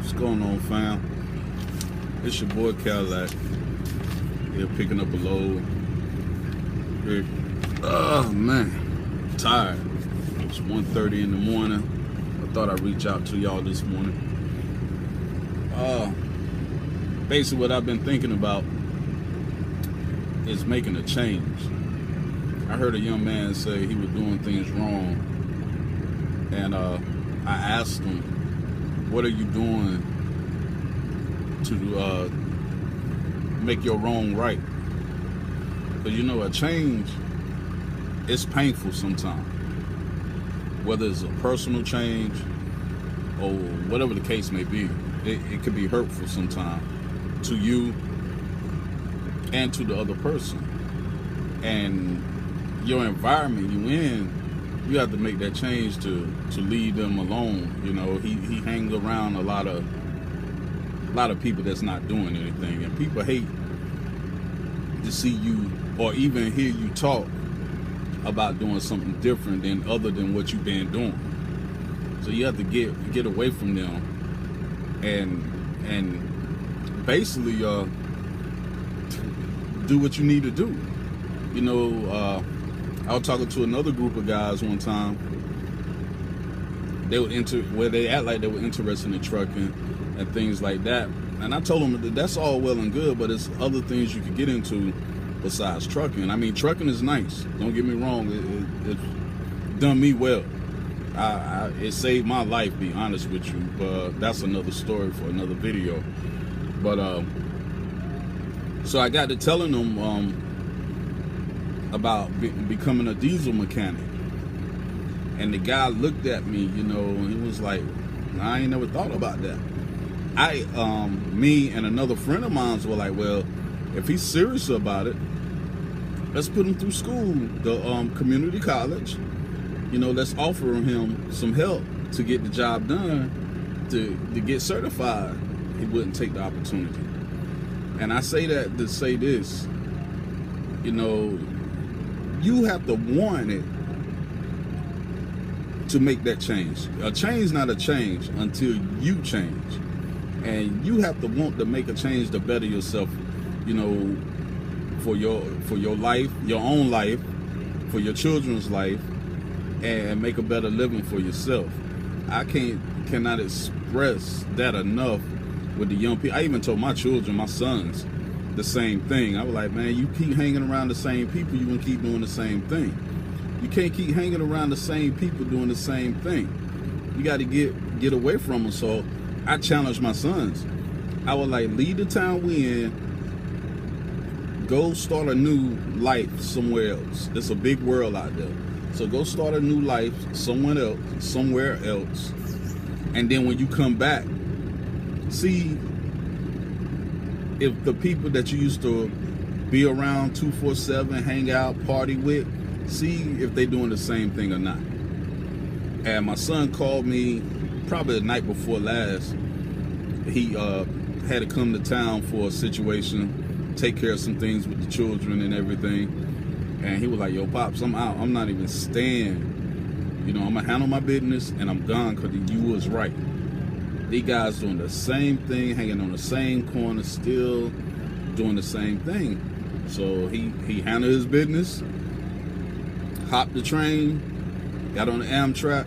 What's going on, fam? It's your boy Cadillac. Here picking up a load. Here. Oh man, I'm tired. It's 1:30 in the morning. I thought I'd reach out to y'all this morning. Basically what I've been thinking about is making a change. I heard a young man say he was doing things wrong, and I asked him, what are you doing to make your wrong right? Because you know, a change is painful sometimes, whether it's a personal change or whatever the case may be. It could be hurtful sometimes to you and to the other person, and your environment you in, you have to make that change to leave them alone. You know, he hangs around a lot of people that's not doing anything, and people hate to see you or even hear you talk about doing something different than other than what you've been doing. So you have to get away from them and basically do what you need to do. You know, I was talking to another group of guys one time. They were they act like they were interested in trucking and things like that. And I told them that that's all well and good, but it's other things you could get into besides trucking. I mean, trucking is nice. Don't get me wrong. It's done me well. It saved my life, to be honest with you. But that's another story for another video. But so I got to telling them about becoming a diesel mechanic, and the guy looked at me, you know, and he was like, I ain't never thought about that. Me and another friend of mine were like, well, if he's serious about it, let's put him through school, the community college. You know, let's offer him some help to get the job done, to get certified. He wouldn't take the opportunity. And I say that to say this, you know, you have to want it to make that change. A change is not a change until you change. And you have to want to make a change to better yourself, you know, for your life, your own life, for your children's life, and make a better living for yourself. I cannot express that enough with the young people. I even told my children, my sons, the same thing. I was like, man, you keep hanging around the same people, you gonna keep doing the same thing. You can't keep hanging around the same people doing the same thing. You got to get away from them. So I challenged my sons. I was like, leave the town we in, go start a new life somewhere else. There's a big world out there. So go start a new life somewhere else. And then when you come back, see if the people that you used to be around 24/7, hang out, party with, see if they doing the same thing or not. And my son called me probably the night before last. He had to come to town for a situation, take care of some things with the children and everything. And he was like, yo, Pops, I'm out. I'm not even staying. You know, I'm going to handle my business and I'm gone, because you was right. These guys doing the same thing, hanging on the same corner, still doing the same thing. So he handled his business, hopped the train, got on the Amtrak,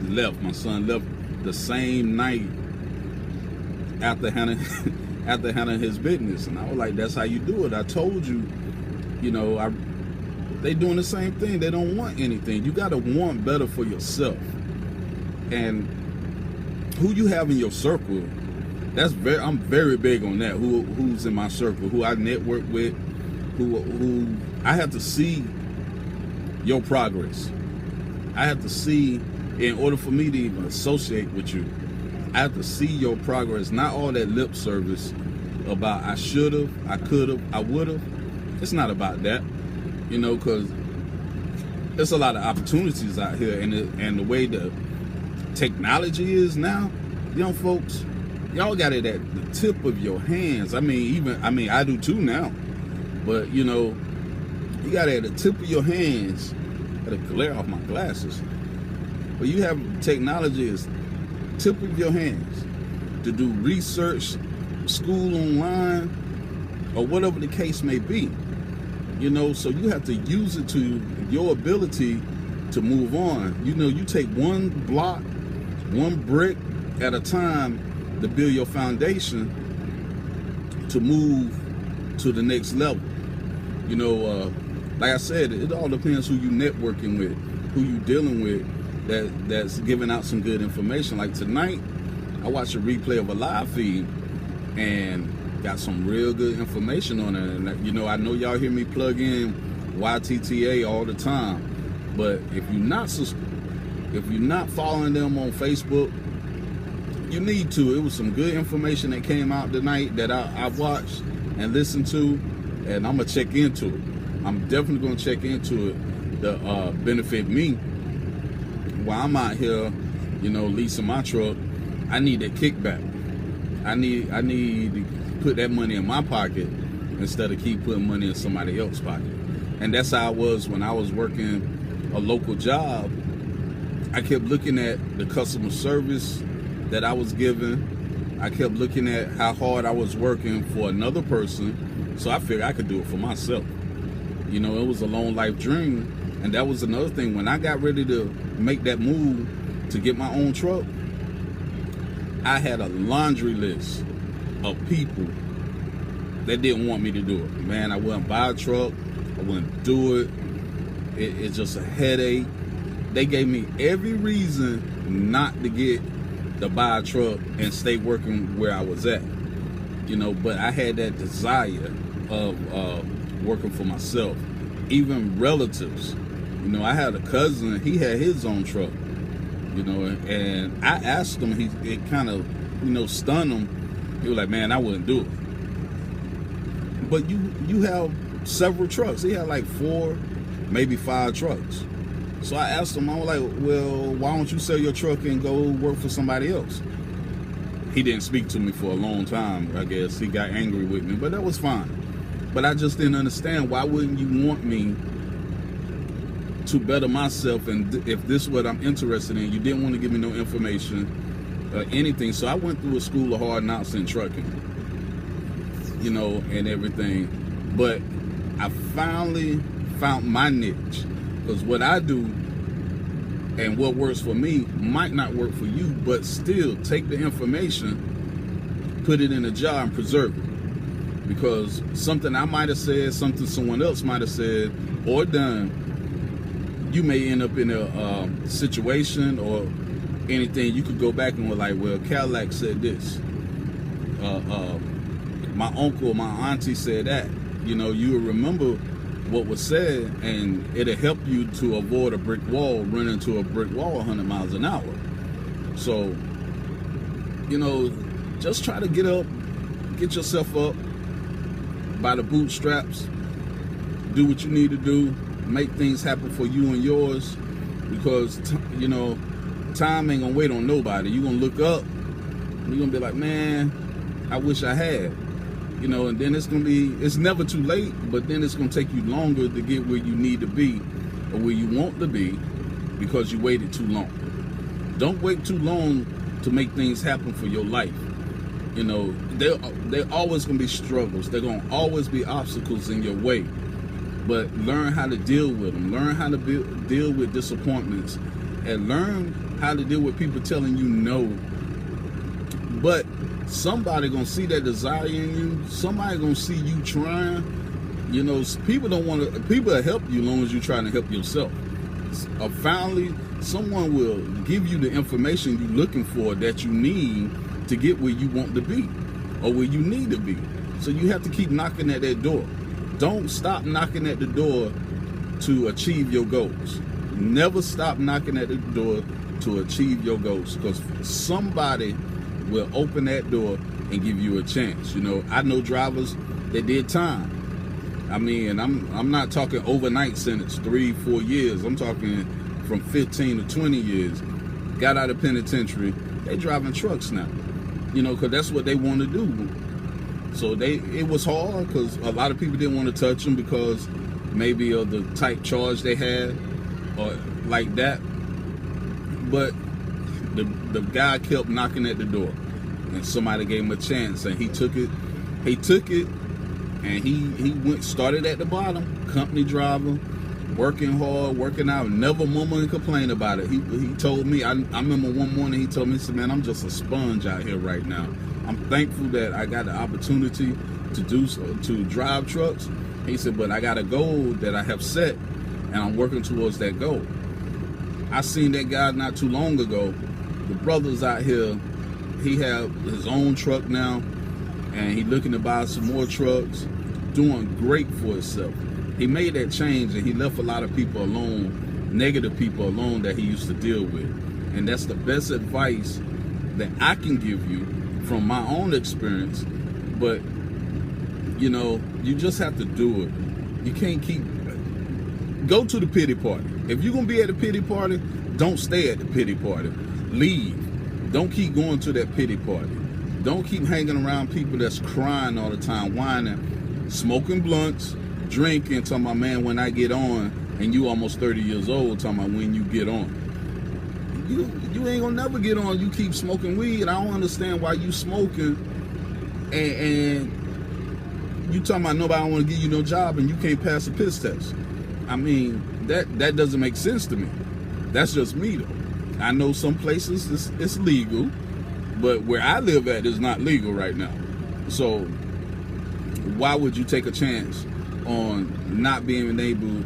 left. My son left the same night after handling his business. And I was like, that's how you do it. I told you, you know, they doing the same thing. They don't want anything. You got to want better for yourself. And who you have in your circle, I'm very big on that. Who's in my circle, who I network with, who I have to see your progress. I have to see, in order for me to even associate with you, I have to see your progress, not all that lip service about I should have, I could have, I would have. It's not about that, you know, because there's a lot of opportunities out here, and the way the technology is now, young folks, y'all got it at the tip of your hands. I mean, I do too now, but you know, you got it at the tip of your hands. Gotta glare off my glasses. But you have technology is tip of your hands. to do research, school online, or whatever the case may be. You know, so you have to use it to your ability to move on. You know, you take one block, one brick at a time to build your foundation to move to the next level. You know, like I said, it all depends who you networking with, who you dealing with, that's giving out some good information. Like tonight, I watched a replay of a live feed and got some real good information on it. And, you know, I know y'all hear me plug in YTTA all the time, but if you're not following them on Facebook, you need to. It was some good information that came out tonight that I watched and listened to, and I'm gonna check into it. I'm definitely gonna check into it to benefit me while I'm out here, you know, leasing my truck. I need that kickback. I need to put that money in my pocket instead of keep putting money in somebody else's pocket. And that's how I was when I was working a local job. I kept looking at the customer service that I was given. I kept looking at how hard I was working for another person, so I figured I could do it for myself. You know, it was a long life dream. And that was another thing. When I got ready to make that move to get my own truck, I had a laundry list of people that didn't want me to do it. Man, I wouldn't buy a truck. I wouldn't do it. It's just a headache. They gave me every reason not to buy a truck and stay working where I was at. You know, but I had that desire of working for myself. Even relatives. You know, I had a cousin, he had his own truck. You know, and I asked him, it kind of, you know, stunned him. He was like, man, I wouldn't do it. But you have several trucks. He had like 4, maybe 5 trucks. So I asked him, I was like, well, why don't you sell your truck and go work for somebody else? He didn't speak to me for a long time, I guess. He got angry with me, but that was fine. But I just didn't understand, why wouldn't you want me to better myself? And if this is what I'm interested in, you didn't want to give me no information or anything. So I went through a school of hard knocks in trucking, you know, and everything. But I finally found my niche, because what I do and what works for me might not work for you, but still take the information, put it in a jar and preserve it. Because something I might have said, something someone else might have said or done, you may end up in a situation or anything. You could go back and be like, well, Cadillac said this. My uncle, my auntie said that. You know, you will remember what was said, and it'll help you to avoid a brick wall, run into a brick wall 100 miles an hour. So, you know, just try to get yourself up by the bootstraps, do what you need to do, make things happen for you and yours, because, you know, time ain't gonna wait on nobody. You're gonna look up, and you're gonna be like, man, I wish I had. You know, and then it's never too late, but then it's gonna take you longer to get where you need to be or where you want to be because you waited too long. Don't wait too long to make things happen for your life. You know, they're always gonna be struggles. They're gonna always be obstacles in your way. But learn how to deal with them. Learn how to deal with disappointments, and learn how to deal with people telling you no. But somebody gonna see that desire in you. Somebody gonna see you trying. You know, people will help you as long as you're trying to help yourself. Finally, someone will give you the information you're looking for that you need to get where you want to be or where you need to be. So you have to keep knocking at that door. Don't stop knocking at the door to achieve your goals. Never stop knocking at the door to achieve your goals, because somebody will open that door and give you a chance. You know, I know drivers that did time. I mean, and I'm not talking overnight sentence, 3-4 years. I'm talking from 15 to 20 years. Got out of penitentiary. They driving trucks now. You know, because that's what they want to do. So it was hard because a lot of people didn't want to touch them because maybe of the type charge they had or like that. But the guy kept knocking at the door. and somebody gave him a chance, and he took it, and he started at the bottom, company driver, working hard, working out, never murmur and complain about it. He told me, I remember one morning he told me, he said, man, I'm just a sponge out here right now. I'm thankful that I got the opportunity to drive trucks. He said, but I got a goal that I have set, and I'm working towards that goal. I seen that guy not too long ago. The brother's out here, he have his own truck now, and he looking to buy some more trucks, doing great for himself. He made that change, and he left a lot of people alone, negative people alone that he used to deal with. And that's the best advice that I can give you from my own experience. But, you know, you just have to do it. You can't go to the pity party. If you're going to be at the pity party, don't stay at the pity party. Leave. Don't keep going to that pity party. Don't keep hanging around people that's crying all the time, whining, smoking blunts, drinking, talking about, man, when I get on, and you almost 30 years old, talking about when you get on. You ain't gonna never get on. You keep smoking weed. I don't understand why you smoking and you talking about nobody want to give you no job and you can't pass a piss test. I mean, that doesn't make sense to me. That's just me though. I know some places it's legal, but where I live at is not legal right now. So why would you take a chance on not being able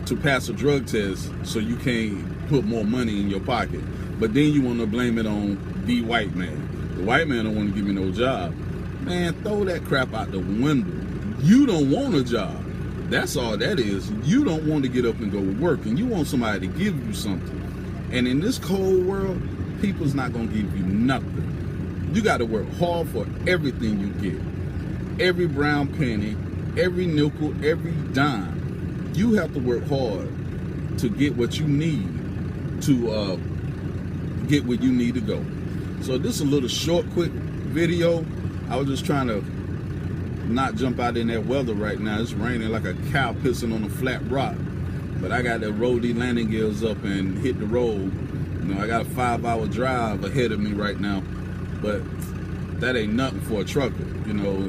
to pass a drug test so you can't put more money in your pocket? But then you want to blame it on the white man. The white man don't want to give me no job. Man, throw that crap out the window. You don't want a job. That's all that is. You don't want to get up and go to work, and you want somebody to give you something. And in this cold world, people's not going to give you nothing. You got to work hard for everything you get. Every brown penny, every nickel, every dime. You have to work hard to get what you need to get where you need to go. So this is a little short, quick video. I was just trying to not jump out in that weather right now. It's raining like a cow pissing on a flat rock. But I got to roll these landing gears up and hit the road. You know, I got a 5-hour drive ahead of me right now. But that ain't nothing for a trucker. You know,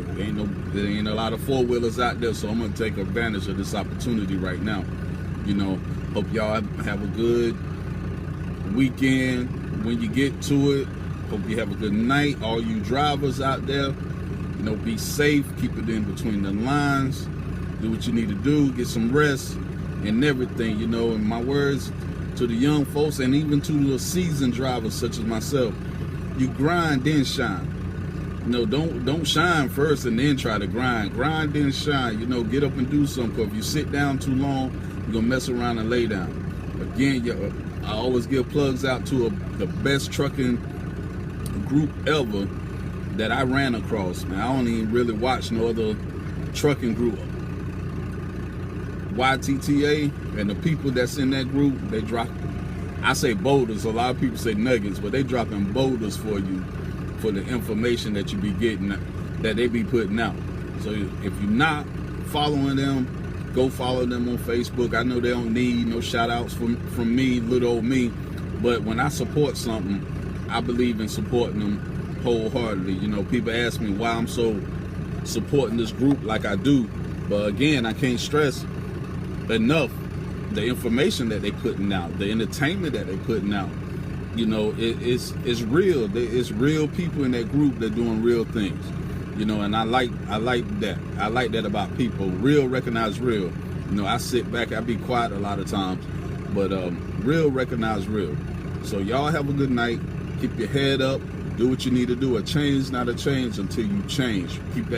there ain't a lot of four-wheelers out there, so I'm gonna take advantage of this opportunity right now. You know, hope y'all have a good weekend when you get to it. Hope you have a good night. All you drivers out there, you know, be safe. Keep it in between the lines. Do what you need to do. Get some rest and everything. You know, and my words to the young folks and even to the seasoned drivers such as myself: you grind then shine. You know, don't shine first and then try to grind. Grind then shine. You know, get up and do something. Cause if you sit down too long, you're gonna mess around and lay down. Again, I always give plugs out to the best trucking group ever that I ran across. Man, I don't even really watch no other trucking group. YTTA and the people that's in that group, they drop, I say boulders, a lot of people say nuggets, but they dropping boulders for you for the information that you be getting, that they be putting out. So if you're not following them, go follow them on Facebook. I know they don't need no shout outs from me, little old me, but when I support something, I believe in supporting them wholeheartedly. You know, people ask me why I'm so supporting this group like I do, but again, I can't stress enough the information that they putting out, the entertainment that they putting out. You know, it's real. It's real people in that group that doing real things. You know, and I like that. I like that about people. Real recognize real. You know, I sit back, I be quiet a lot of times, but real recognize real. So y'all have a good night. Keep your head up. Do what you need to do. A change, not a change until you change. Keep that.